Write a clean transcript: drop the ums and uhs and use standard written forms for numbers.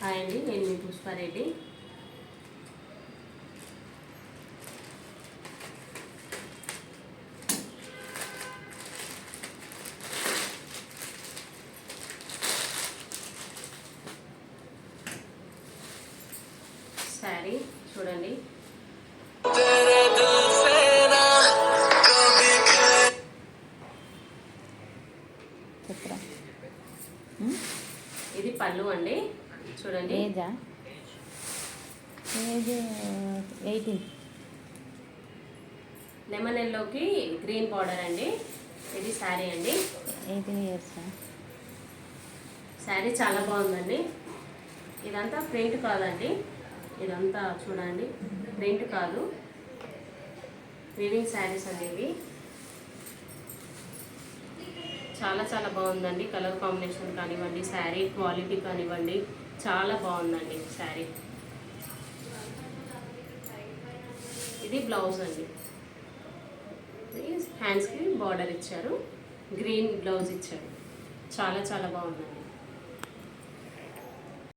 Hi అండి, నేను మీ పుష్పారెడ్డి. శారీ చూడండి, ఇది పళ్ళు అండి. చూడండి, ఏజ్ 18. లెమన్ ఎల్లోకి గ్రీన్ బార్డర్ అండి. ఇది శారీ అండి. 18 years. శారీ చాలా బాగుందండి. ఇదంతా ప్రింట్ కాదండి, ఇదంతా చూడండి ప్రింట్ కాదు, వీవింగ్ శారీస్ అనేవి చాలా చాలా బాగుందండి. కలర్ కాంబినేషన్ కానివ్వండి, శారీ క్వాలిటీ కానివ్వండి, చాలా బాగుందండి శారీ. ఇది బ్లౌజ్ అండి. హ్యాండ్స్కి బార్డర్ ఇచ్చారు, గ్రీన్ బ్లౌజ్ ఇచ్చారు. చాలా చాలా బాగుందండి.